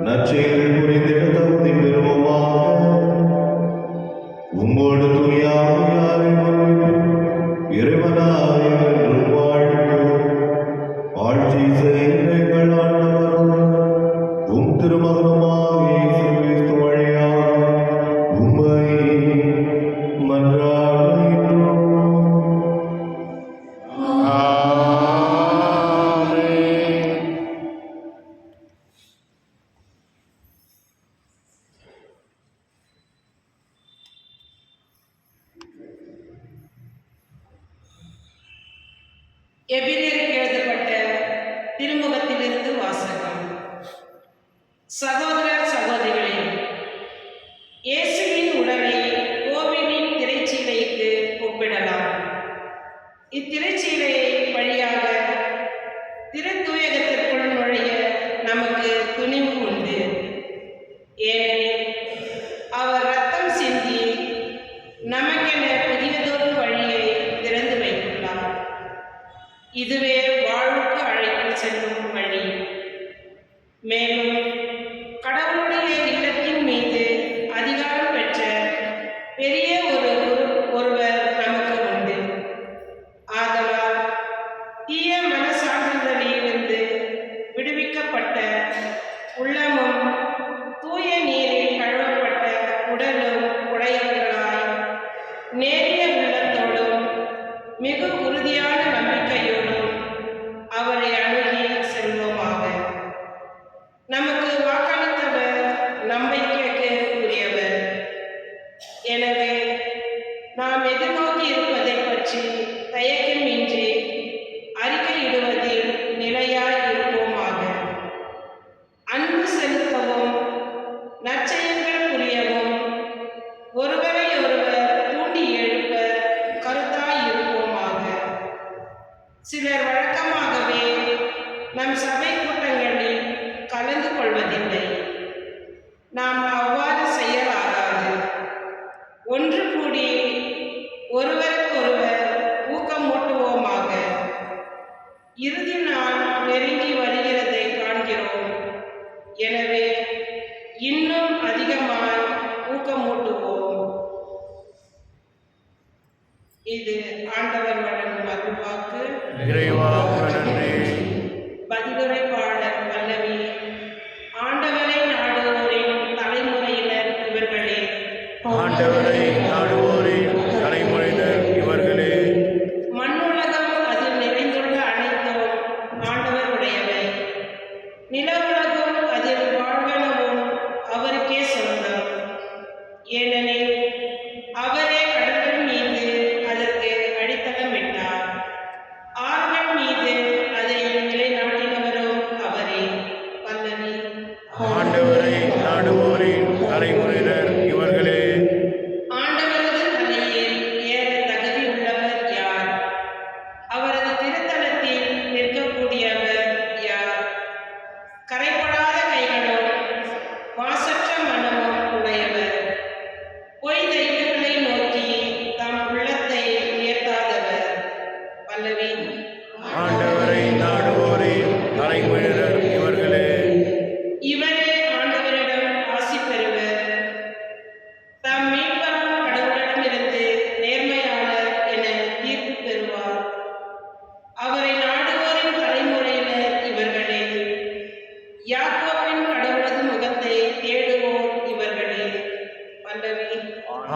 நற்செயல்கள் புரிந்திட தகுதி பெறுவோமாக. உம்மோடு எபிரேயருக்கு எழுதப்பட்ட திருமுகத்திலிருந்து வாசகம். சகோதர சகோதரிகளே, இயேசுவின் உடலை கோவிலின் திரைச்சீலைக்கு ஒப்பிடலாம். இத்திரைச்சீலையை வழியாக திருத்தூயகத்திற்குள் நுழைய நமக்கு துணிவு உண்டு. ஏனெனில் அவர் ரத்தம் சிந்தி நமக்கென புதியதொரு வழியை திறந்து வைத்துள்ளார். இதுவே வாழ்வுக்கு அழைத்து செல்லும் வழி. மேலும் கடவுளுடைய இல்லத்தின் மீது அதிகாரம் பெற்ற பெரிய ஒருவர் நமக்கு உண்டு. ஆதலால் தீய மனசான்றிதழிலிருந்து விடுவிக்கப்பட்ட உள்ளமும் தூய நீரில் கழுவப்பட்ட உடலும் உடையவர்களாய் நேரிய உள்ளத்தோடும் மிக உறுதியான நம்பிக்கையோடும் அவரை அணுகி செல்வோமாக. நமக்கு வாக்களித்தவர் நம்பிக்கைக்கு உரியவர். எனவே நாம் எதிர்நோக்கி இருப்பதை பற்றி தயக்கமின்றி அறிக்கையிடுவதில் நிலையாய் இருப்போமாக. அன்பு செலுத்தவும் நற்செயல்கள் புரியவும் ஒருவரை ஒருவர் தூண்டி எழுப்ப கருத்தாய் இருப்போமாக. சிலர் வழக்கமாகவே நம் சபை கூட்டங்களில் கலந்து கொள்வதில்லை. நாம் அவ்வாறு செய்யலாகாது. ஒன்று கூடி ஒருவருக்கொருவர் ஊக்கமூட்டுவோமாக. இறுதி நாள் நெருங்கி வருகிறதை காண்கிறோம். எனவே இன்னும் அதிகமாய் ஊக்கமூட்டுவோம். இது ஆண்டவர் வழங்கும் அருள்வாக்கு. பதிலுரைப்பாளர் பல்லவி. ஆண்டவரை நாடுவோரின் தலைமுறையினர் இவர்களே. ஆண்டவரை நாடுவோரின் தலைமுறையினர் இவர்களே. மண்ணுலகம் அதில் நிறைந்துள்ள அனைத்தும் ஆண்டவர் உடையவை. நில உலகம் அதில் வாழ்வனவும் அவருக்கே சொந்தம். ஏனெனில் அவரே கடல்கள் மீது அதற்கு அடித்தளமிட்டார். ஆறுகள் மீது அதை நிலைநாட்டினவரும் அவரே. பல்லவி. ஆண்டவரை நாடுவோரின் தலைமுறையினர் இவர்களே. ஆண்டவரது தலையில் ஏற தகுதி உள்ளவர் யார்? அவரது திருத்தலத்தில் நிற்கக்கூடியவர் யார்? கரைப்படாத கைகளும் மாசற்ற மனமும் உடையவர். பொய் தெய்வங்களை நோக்கி தம் உள்ளத்தை உயர்த்தாதவர். பல்லவி. ஆண்டவரை நாடுவோரின் தலைமுறையினர் இவர்களே. இவரே ஆண்டவரிடம் ஆசி பெறுவர். தம் மீட்பராம் கடவுளிடமிருந்து நேர்மையாளர் என தீர்ப்பு பெறுவார். அவரை நாடுவோரின் தலைமுறையினர் இவர்களே. யாக்கோபின் கடவுளது முகத்தை தேடுவோர் இவர்களே. பல்லவி.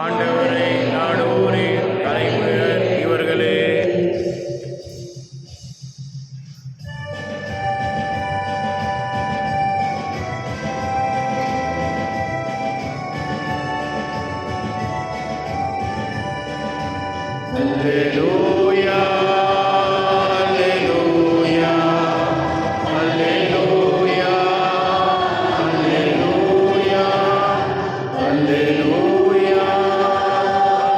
ஆண்டவரை நாடுவோரின் தலைமுறையினர் இவர்களே. Alleluia, alleluia, alleluia, alleluia, alleluia,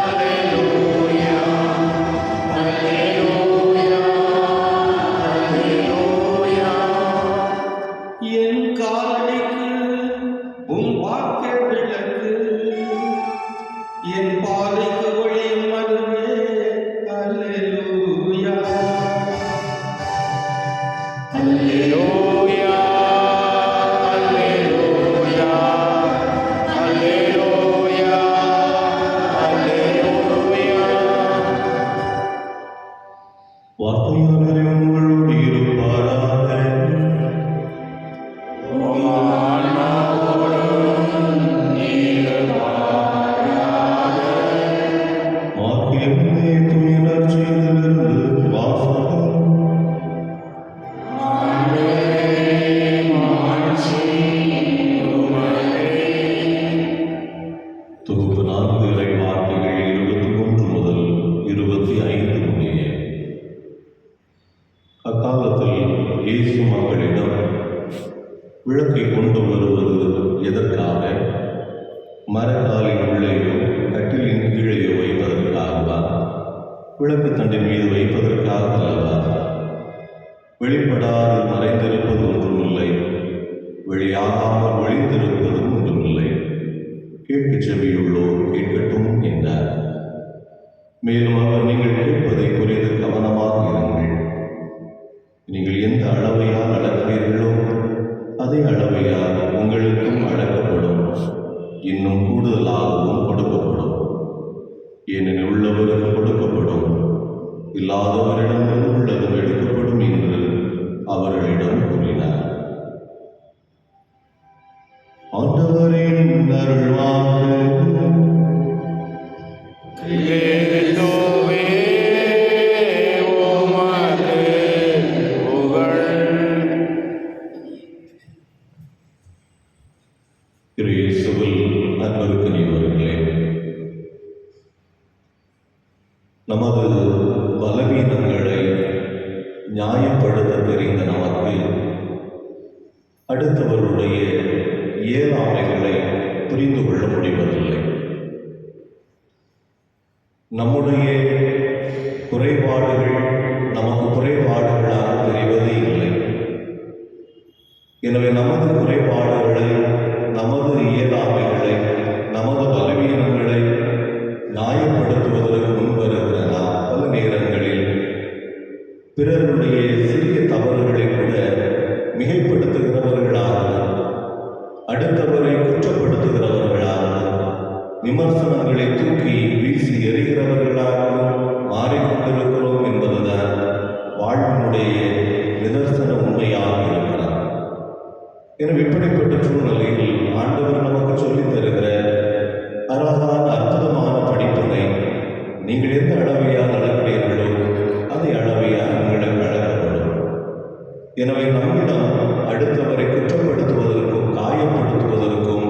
alleluia, alleluia, alleluia. என் காலடிக்கு உம் வாக்கு விளக்கு, என் பாதைக்கு ஒளியும் அதுவே. அல்லேலூயா. Alleluia, alleluia, alleluia, alleluia. வார்த்தையாளரே உங்களோடு இருப்பாராக. உம் ஆன்மாவோடும் இருப்பாராக. மார்க்கிலிருந்து தூய நற்செய்தியிலிருந்து வாசகம். தொகுப்பு 4 இறை வார்த்தைகள் 21 முதல் 25 முடிய. இயேசு மக்களிடம், விளக்கை கொண்டு வருவது எதற்காக? மரக்காலின் உள்ளேயோ கட்டிலின் கீழேயோ வைப்பதற்காகவா? விளக்கு தண்டின் மீது வைப்பதற்காக அல்லவா? வெளிப்படாது மறைந்திருப்பது ஒன்றுமில்லை, வெளியாகாமல் ஒளிந்திருப்பதும் ஒன்றுமில்லை. கேட்கச் செவியுள்ளோர் கேட்கட்டும் என்றார். மேலும் அவர், நீங்கள் கேட்பதை குறித்து கவனமாக இருங்கள். நீங்கள் எந்த அளவையால் அளக்கிறீர்களோ அதே அளவையால் உங்களுக்கும் அளக்கப்படும், இன்னும் கூடுதலாகவும் கொடுக்கப்படும். ஏனெனில் உள்ளவருக்கு கொடுக்கப்படும், இல்லாதவரிடம் உள்ளதும் எடுக்கப்படும் என்று அவர்களிடம் கூறினார். ஆண்டவரின் அருள்வாக்கு. கிறிஸ்துவே, உமக்கு புகழ். இயேசுவில் அன்பிற்குரியவர்களே, நமது பலவீனங்களை நியாயப்படுத்த தெரிந்த நமக்கு அடுத்தவருடைய இயலாமைகளை புரிந்து கொள்ள முடிவதில்லை. நம்முடைய குறைபாடுகள் நமக்கு குறைபாடுகளாக தெரிவதே இல்லை. எனவே நமது குறைபாடுகளை, நமது இயலாமைகளை, நமது பலவீனங்களை நியாயப்படுத்துவதற்கு முன்வருகிற நாம் பல நேரங்களில் பிறருடைய சிறிய தவறுகளை கூட மிகைப்படுத்துகிறவர்களாக, அடுத்தவரை குற்றப்படுத்துகிறவர்களாக, விமர்சனங்களை தூக்கி வீசி எறிகிறவர்களாக மாறிக்கொண்டிருக்கிறோம் என்பதுதான் வாழ்வினுடைய நிதர்சன உண்மையாக இருக்கிறார். எனவே இப்படிப்பட்ட சூழ்நிலையில் ஆண்டவர் நமக்கு சொல்லித் தருகிற அழகான அற்புதமான படிப்பினை, நீங்கள் எந்த அளவையால் அளக்கிறீர்களோ அதை அளவையால் உங்களுக்கு அளக்கப்படும். எனவே நம்மிடம் அடுத்தவரை குற்றப்படுத்துவதற்கும் காயப்படுத்துவதற்கும்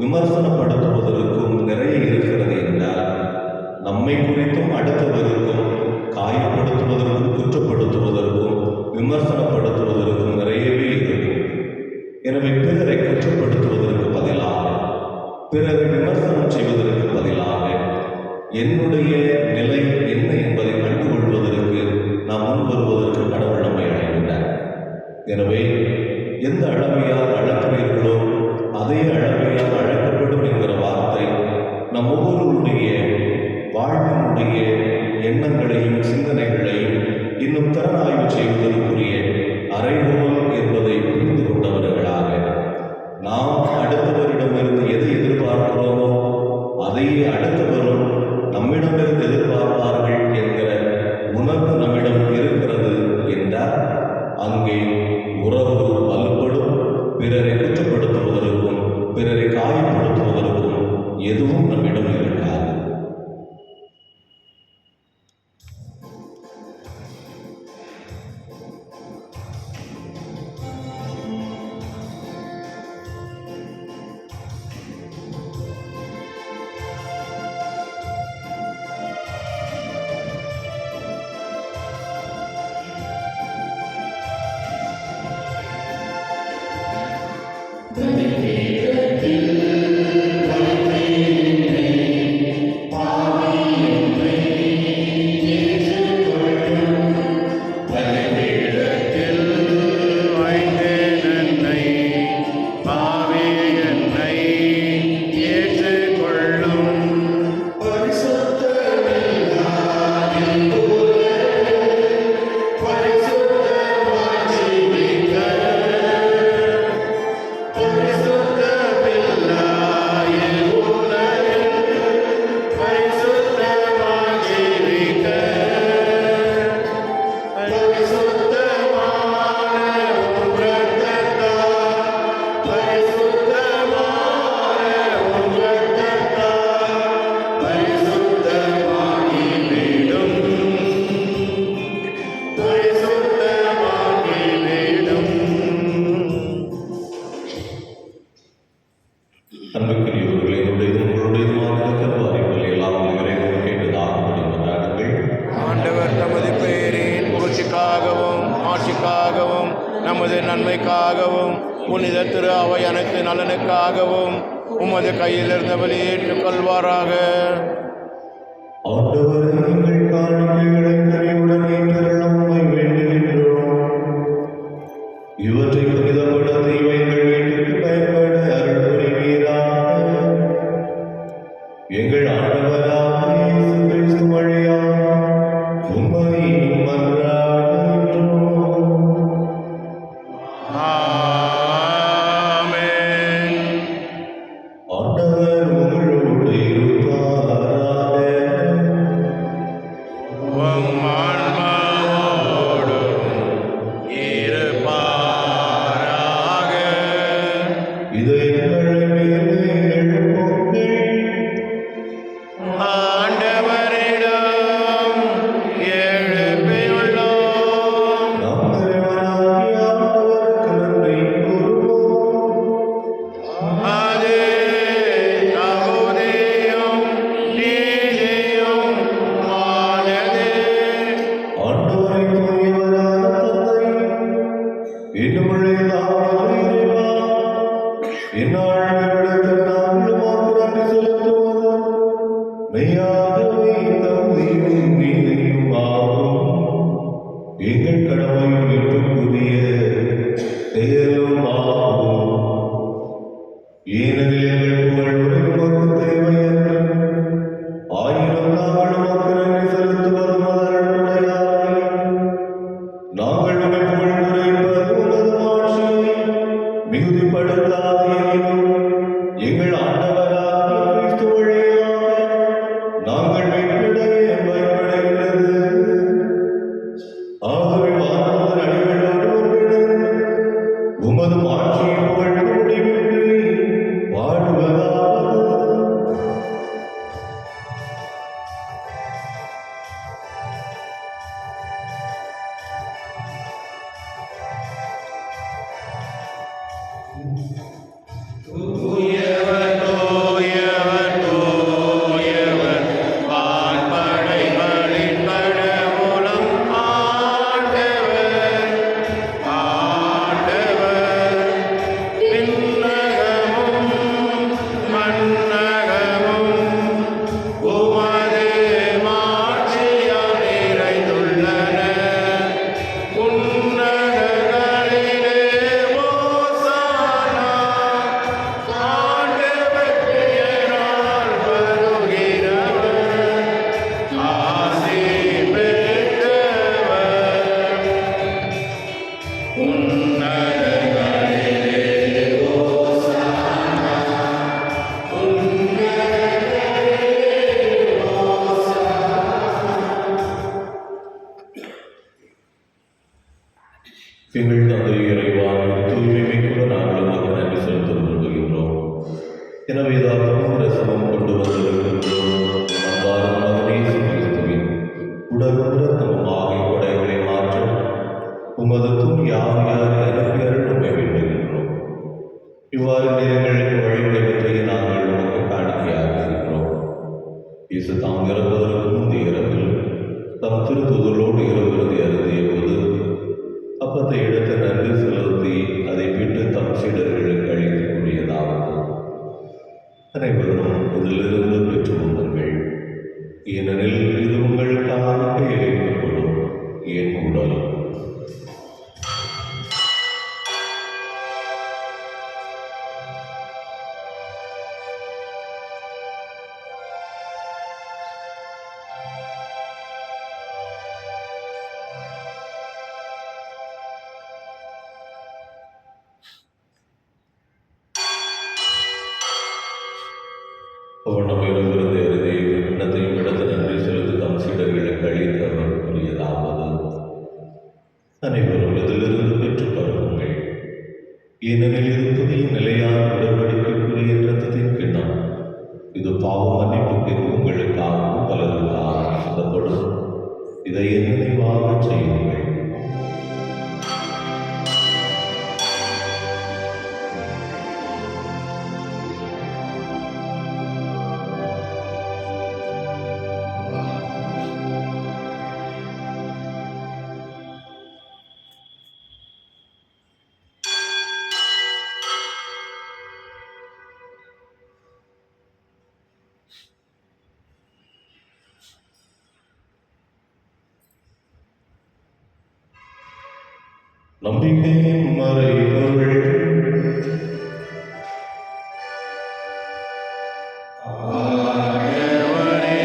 விமர்சனப்படுத்துவதற்கும் நிறைய இருக்கிறது என்றால், நம்மை குறித்தும் அடுத்தவருக்கும் காயப்படுத்துவதற்கும் குற்றப்படுத்துவதற்கும் விமர்சனப்படுத்துவதற்கும் நிறையவே இருக்கும். எனவே பிறரை குற்றப்படுத்துவதற்கு பதிலாக, பிறரை விமர்சனம் செய்வதற்கு பதிலாக, என்னுடைய நிலை என்ன என்பதை கண்டுகொள்வதற்கு நாம் முன்வருவதற்கு கடவுள் நம்மை அழைக்கிறார். எனவே எந்த அளவையால் அளக்கிறீர்களோ அதே அளவையால் அழைக்கப்படும் என்கிற வார்த்தை நம் ஒவ்வொருவருடைய வாழ்வினுடைய எண்ணங்களையும் சிந்தனைகளையும் இன்னும் திறனாய்வு செய்வதற்குரிய அறைகோல் என்பதை புரிந்து கொண்டவர்களாக, நாம் அடுத்தவரிடமிருந்து எதை எதிர்பார்க்கிறோமோ அதையே அடுத்தவரும் நம்மிடமிருந்து எதிர்பார்ப்பார்கள் என்கிற உணர்வு நம்மிடம் இருக்கிறது என்றால், அங்கே உறவு வலுப்படும். பிறரை குற்றப்படுத்துவதற்கும் பிறரை காயப்படுத்துவதற்கும் எதுவும் நம்மிடம் இருக்காது. எமது நன்மைக்காகவும் புனித திரு அவை அனைத்து நலனுக்காகவும் உமது கையிலிருந்து வெளியேற்றுக்கொள்வாராக. ஆண்டவரே, எங்கள் காணிக்கைகளை கனிவுடன் ஏற்றருளும் உம்மை வேண்டுகின்றோம். இவற்றை புனிதப்படுத்தி எங்கள் வீட்டுக்கு பயன்பட அருள் புரிவீராக. எங்கள் ஆண்டவராகிய இயேசு கிறிஸ்து வழியாக உம்மை மன்றாடுகின்றோம். ஆமென். ஆண்டவர் உங்களோடு இருப்பாராக. உம் ஆன்மாவோடும் இருப்பாராக. இதயங்களை மேலே எழுப்புங்கள். ஆண்டவரிடம் எழுப்பியுள்ளோம். நம் இறைவனாகிய ஆண்டவருக்கு நன்றி கூறுவோம். அது தகுதியும் நீதியும் ஆனது. ஆண்டவரை தூயவரான தந்தை, என்னுடைய தாழ்வான இறைவா, இந்நாள்களிடத்தில் நாங்கள் உமக்கு நன்றி செலுத்துவது மெய்யாகவே தகுதியும் நீதியும் ஆகும். எங்கள் கடமையும் மீட்புக்குரிய செயலும் ஆகும். ஏனெனில் எங்கள் புகழ் உரைக்கு தேவையன்று, ஆயினும் நாங்கள் உமக்கு நன்றி செலுத்துவது மலர்வுடையாய். நாங்கள் உம்மை புகழ்ந்துரைப்பது உமது மாட்சியை மிகுதிப்படுத்தாதேயும், எங்கள் ஆண்டவராகிய கிறிஸ்து வழியாக நாங்கள் மீட்படைய பயன்படுகிறது. ஆகவே வானவர் அடிகளோடு ஒன்றிணைந்து உமது மாட்சியை புகழ்ந்து முடிவின்றி பாடுவதாவது. தூயவர், தூயவர், தூயவர், வான்படைகளின் கடவுளும் ஆண்டவர், ஆண்டவர். விண்ணகமும் மண்ணகமும் உமது மாட்சியால் நிறைந்துள்ளன. உன்னதங்களிலே ஓசானா. ஆண்டவர் பெயரால் வருகிறவர் ஆசி பெற்றவர். உன்னதங்களிலே ஓசானா. எங்கள் தந்தை இறைவான தூய்மை மிக்க நாங்கள் உமக்கு நன்றி செலுத்த விரும்புகின்றோம். எனவே தாத்தமும் ரசமும் கொண்டு வந்திருக்கின்றோம். அவ்வாறு மகனே கிறிஸ்துவின் உடலும் இரத்தமும் ஆகிய கொடைகளை மாற்ற உமது தூய் ஆவியாரை அனுப்பி அருளுமை வேண்டுகின்றோம். இவ்வாறு எங்களுக்கு வழிபடுவதை நாங்கள் உமக்கு காணிக்கையாகின்றோம். இயேசு தாம் இறப்பதற்கு முந்தைய இரவில் தம் திருத்துதலோடு இரவிருந்தை அருந்திய போது அப்பத்தை எடுத்து நன்றி செலுத்தி அதை விட்டு தம் சீடர்களுக்கு அளித்து கூறியதாவது: அனைவரும் இதிலிருந்து பெற்று உண்ணுங்கள், ஏனெனில் இது உங்களுக்காக கையளிக்கப்படும் என் உடல். அவனம் இரவிருந்து அருதி எண்ணத்தையும் இடத்து நன்றி செலுத்தி தம் சீடர்களுக்கு அளித்து அவர் கூறியதாவது: அனைவரும் இதிலிருந்து பெற்றுக் கொள்ளுங்கள், ஏனெனில் இது புதிய நிலையான உடன்படிக்கைக்குரிய இரத்தத்தின் கிண்ணம். இது பாவ மன்னிப்புக்கு உங்களுக்காகவும் பலருக்காகவும் சிந்தப்படும். இதை என் நினைவாக செய்யுங்கள். நம்பிக்கையின் மறைபொருள். ஆண்டவரே,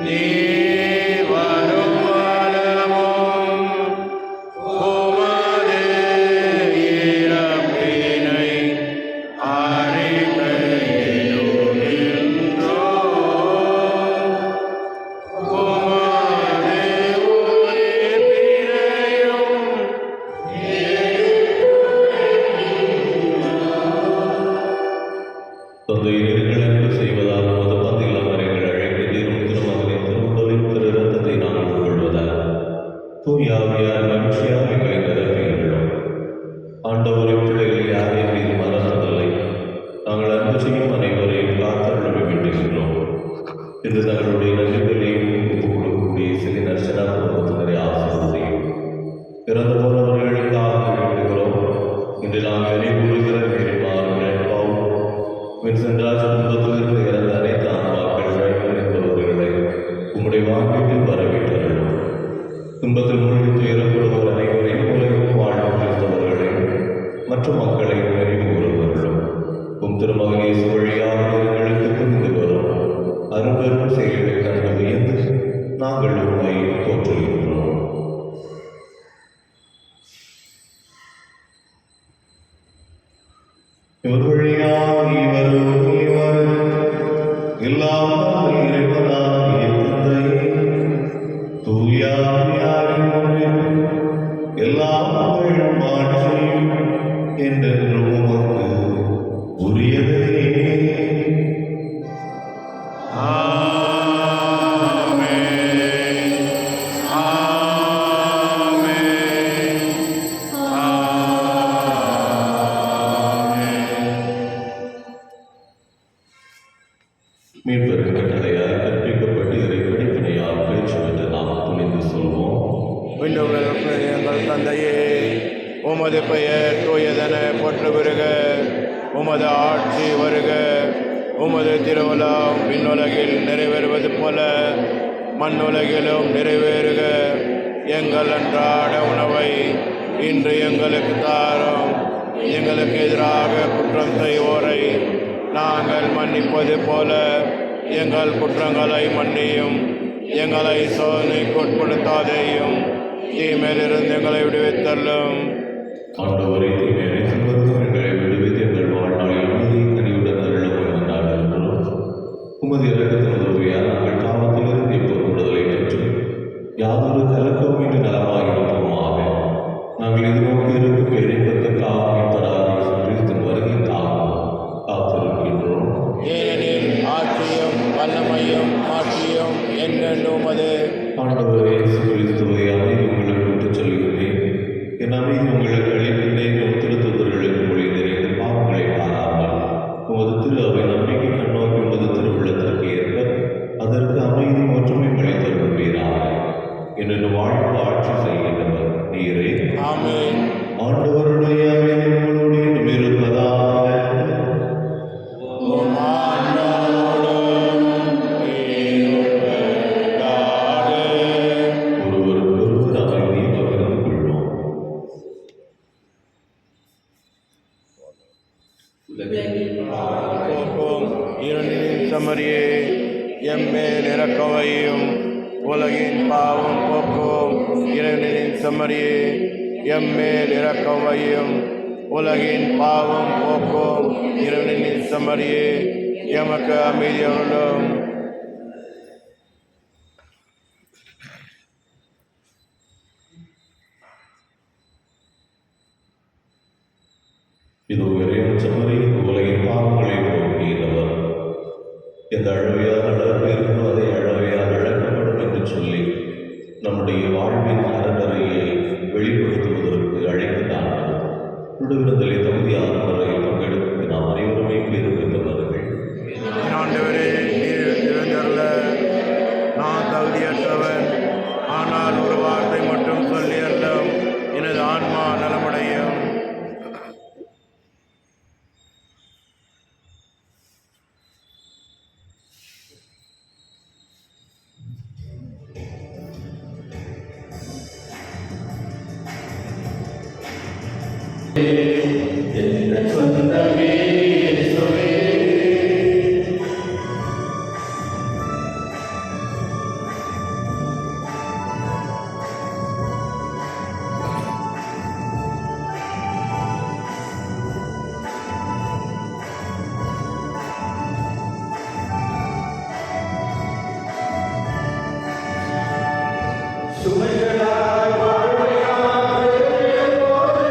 நீர் வரும் வளமும் உமது இறப்பினை அறிக்கையிடுகின்றோம். உமது உயிர்ப்பினையும் தந்தையர்கள் அன்பு செய்வதால் உமது பந்தில் அவர்கள் அழைக்க தீரும் திருமகனின் திருவுடலின் திரு ரத்தத்தை நாங்கள் உட்கொள்வதால் தூயாவியார் மகிழ்ச்சியாக எங்களை நிரப்புகின்றோம். ஆண்டவரின் பிள்ளைகள் யாரையும் மீது மறந்ததில்லை. நாங்கள் அன்பு செய்யும் அனைவரையும் காத்தருள வேண்டுகின்றோம். இது தங்களுடைய நன்றிகளையும் ஒப்புக் கொடுக்கக்கூடிய சில நர்சனா குடும்பத்தினரை ஆசீர்வதியும். இறந்து போனவர்களுக்காக வேண்டுகிறோம். இன்று நாம் நினைவுறுகிற நேரிமாறுகள் பாவம் வின்சென்ட்ராஜ் குடும்பத்திலிருந்து இறந்த அனைத்து ஆன்மாக்கள் என்பவர்களை உம்முடைய வாக்கில் வரவேற்றரும். துன்பத்தில் மூழ்கி துயரப்படுவோர் அனைவரையும் உலகம் வாழும் கிறிஸ்தவர்களையும் மற்ற மக்களையும் நினைவு கூறுவர்களும் உம் திருமகன் இயேசு வழியாக எங்களுக்கு புரிந்து வரும் அரும்பெரும் செயல்களை கண்டு வியந்து நாங்கள் உண்மை போற்றுகின்றோம். இவர் வழியாக இவரும் இவர் இல்லாமல் இறைவனாகிய தந்தையே, தூயாவியாரின் ஒன்றில் எல்லா புகழும் ஆட்சியும் என்றென்றும் உமக்கு உரியதே. ஆமென். ஆமென். மீட்பரின் கட்டளையால் கற்பிக்கப்பட்டு இறை படிப்பினையால் பேச்சு பெற்று நாம் துணிந்து சொல்வோம். விண்ணுலகில் எங்கள் தந்தையே, உமது பெயர் தூயதென போற்று வருக. உமது ஆட்சி வருக. உமது திருவுளம் விண்ணுலகில் நிறைவேறுவது போல மண்ணுலகிலும் நிறைவேறுக. எங்கள் அன்றாட உணவை இன்று எங்களுக்கு தாரும். எங்களுக்கு எதிராக குற்றம் செய்வோரை நாங்கள் மன்னிப்பது போல எங்கள் குற்றங்களை மன்னியும். எங்களை சோதனைக்கு உட்படுத்தாதேயும், தீமையிலிருந்து எங்களை விடுவித்தள்ளும். ஆண்டவரே, தீமை அனைத்திலிருந்தும் எங்களை விடுவித்து எங்கள் வாழ்நாளில் அமைதியை கனிவுடன் அருளும் நாடுகின்றோம். உமது இரக்கத்தின் உதவியால் நாங்கள் காமத்திலிருந்து எப்போது விடுதலை பெற்று யாதொரு கலக்கமும் இன்று நலமாயிருப்போமாக. நாங்கள் எதிர்நோக்கி இருக்கும் பேரின்பத்திற்காகவும் கிறிஸ்துவின் வருகைக்காகவும் காத்திருக்கின்றோம். ஏனெனில் ஆட்சியும் வல்லமையும் மாட்சியும் என்றென்றும் உமது. ஆண்டவரே, இயேசு கிறிஸ்துவை அமைதி உங்களுக்கு விட்டுச் செல்கிறேன். என் அமைதி உங்களுக்கு அளிக்கின்றேன். உம் திருத்தூதர்களுக்கு மொழி நிறைந்த பாவங்களை காணாமல் உமது திரு அவை நம்பிக்கை கண்ணோக்கி உமது திருவுள்ளத்திற்கு ஏற்ப அதற்கு அமைதி ஒற்றுமை அளித்தருள்வீராக. என்று வாழ்வு ஆட்சி செய்கின்றவர் நீரே. ஆமென். ஆண்டவருடைய அமைதி உங்களுடன் இருப்பதாக. உம் ஆன்மாவோடும் இருப்பதாக. ஒருவருக்கொருவர் அமைதியை பகிர்ந்து கொள்வோம். போக்கும் இருளின் சமரியே, எம்மேல் இரக்கவையும். உலகின் பாவம் போக்கும் இறைவனின் சமரியே, எம்மேல் இரக்கவையும். உலகின் பாவம் போக்கும் இறைவனின் சமரியே, எமக்கு அமைதி அருளும். இதோ இறைவன் செம்மறி உலகின் பாவங்களை போக்குகிறவர். எந்த அழவையால் அழகு இருக்கோ அதை அழவையால் அழக்கப்படும் என்று சொல்லி நம்முடைய வாழ்வின் அறநறையை வெளிப்படுத்துவதற்கு அழைக்கிறார்கள். விடுவிருந்தலை தகுதியான முறையில் பங்கெடுத்து நாம் அனைவருமே பேர் பெற்றவர்கள். ஆண்டவரே, நீர் எழுந்தருள நான் தகுதியற்றவன். ஆனால் ஒரு வார்த்தை மட்டும் சொல்லி அருளும், எனது ஆன்மா நலமடையும். என் சொந்தமே இயேசுவே. சுமைகளாய் வாழ்வையாக போது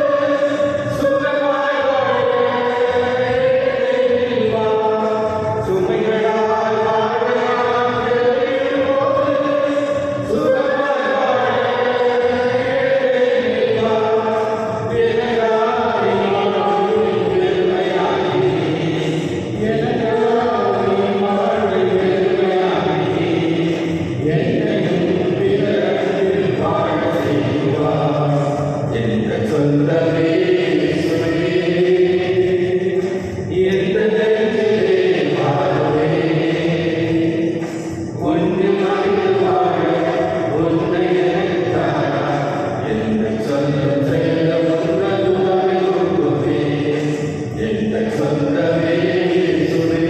சுகமாய் வாழ்வா. சுமைகளாய் வாழ்வையாக போது சுகமாய் வாழ்வா. எனக்காய் வாழும் பெருமையாகி எனக்காய் வாழ்வை பெருமையாகி என்னையும் பிறரில் வாழ செய்வார். என் சொந்தமே இயேசுவே. எந்த நெஞ்சிலே வாழவே உன்னை மறைந்து வாழ உன்னை எனக்கு தாரா. எந்த சொந்தம் செய்த உன்னதுதாய் கொடுப்பே. எந்த சொந்தமே இயேசுவே.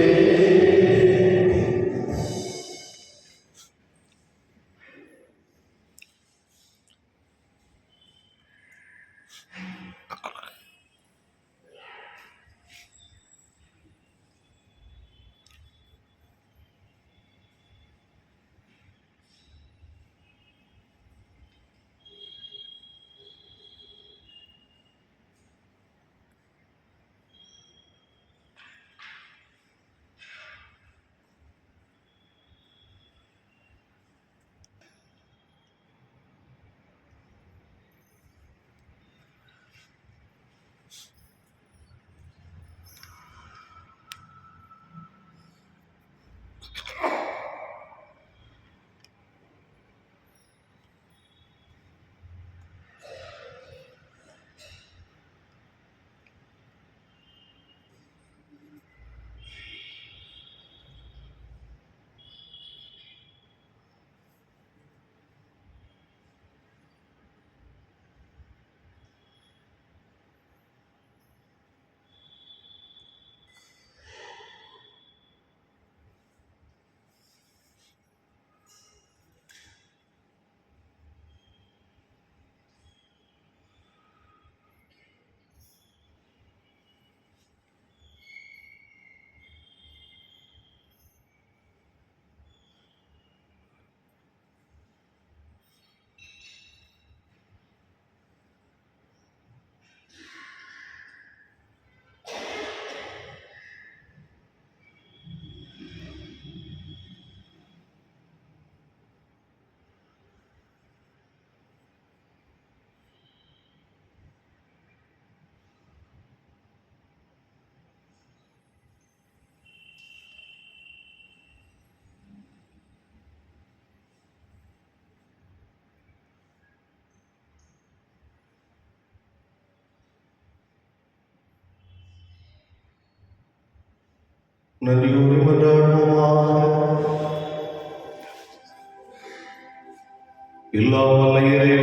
நன்றியோடு மன்றாடுவோமாக. எல்லாம் வல்ல இறைவன்